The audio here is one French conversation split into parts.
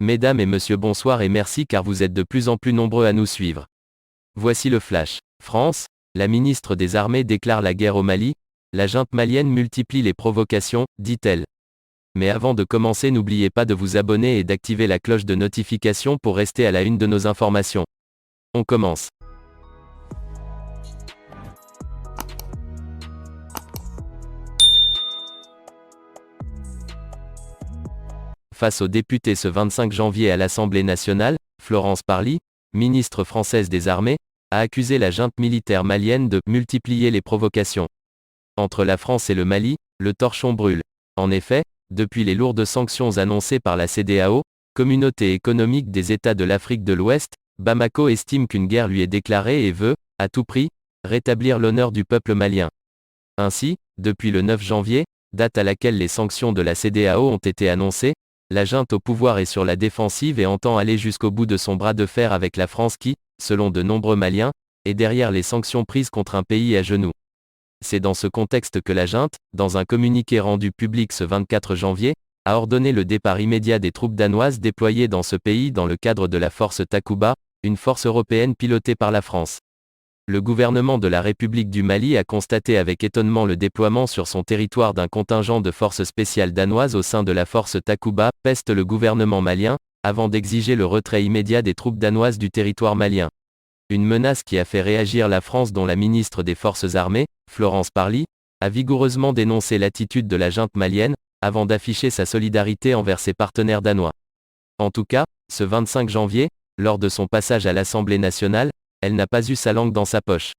Mesdames et messieurs, bonsoir et merci car vous êtes de plus en plus nombreux à nous suivre. Voici le flash. France, la ministre des Armées déclare la guerre au Mali, la junte malienne multiplie les provocations, dit-elle. Mais avant de commencer, n'oubliez pas de vous abonner et d'activer la cloche de notification pour rester à la une de nos informations. On commence. Face aux députés ce 25 janvier à l'Assemblée nationale, Florence Parly, ministre française des Armées, a accusé la junte militaire malienne de « multiplier les provocations ». Entre la France et le Mali, le torchon brûle. En effet, depuis les lourdes sanctions annoncées par la CEDEAO, Communauté économique des États de l'Afrique de l'Ouest, Bamako estime qu'une guerre lui est déclarée et veut, à tout prix, rétablir l'honneur du peuple malien. Ainsi, depuis le 9 janvier, date à laquelle les sanctions de la CEDEAO ont été annoncées, la junte au pouvoir est sur la défensive et entend aller jusqu'au bout de son bras de fer avec la France qui, selon de nombreux Maliens, est derrière les sanctions prises contre un pays à genoux. C'est dans ce contexte que la junte, dans un communiqué rendu public ce 24 janvier, a ordonné le départ immédiat des troupes danoises déployées dans ce pays dans le cadre de la force Takuba, une force européenne pilotée par la France. Le gouvernement de la République du Mali a constaté avec étonnement le déploiement sur son territoire d'un contingent de forces spéciales danoises au sein de la force Takuba, peste le gouvernement malien, avant d'exiger le retrait immédiat des troupes danoises du territoire malien. Une menace qui a fait réagir la France dont la ministre des Forces armées, Florence Parly, a vigoureusement dénoncé l'attitude de la junte malienne, avant d'afficher sa solidarité envers ses partenaires danois. En tout cas, ce 25 janvier, lors de son passage à l'Assemblée nationale, elle n'a pas eu sa langue dans sa poche.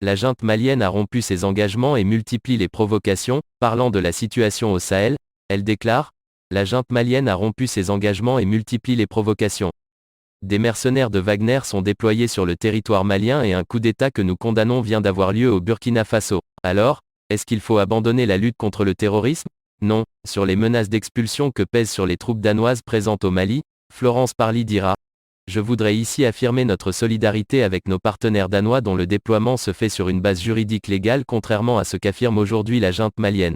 La junte malienne a rompu ses engagements et multiplie les provocations, parlant de la situation au Sahel, elle déclare « La junte malienne a rompu ses engagements et multiplie les provocations. Des mercenaires de Wagner sont déployés sur le territoire malien et un coup d'État que nous condamnons vient d'avoir lieu au Burkina Faso. Alors, est-ce qu'il faut abandonner la lutte contre le terrorisme ? Non, sur les menaces d'expulsion que pèsent sur les troupes danoises présentes au Mali, Florence Parly dira « Je voudrais ici affirmer notre solidarité avec nos partenaires danois dont le déploiement se fait sur une base juridique légale contrairement à ce qu'affirme aujourd'hui la junte malienne. »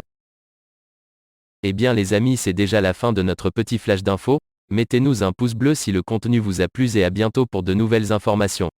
Eh bien les amis, c'est déjà la fin de notre petit flash d'infos. Mettez-nous un pouce bleu si le contenu vous a plu et à bientôt pour de nouvelles informations.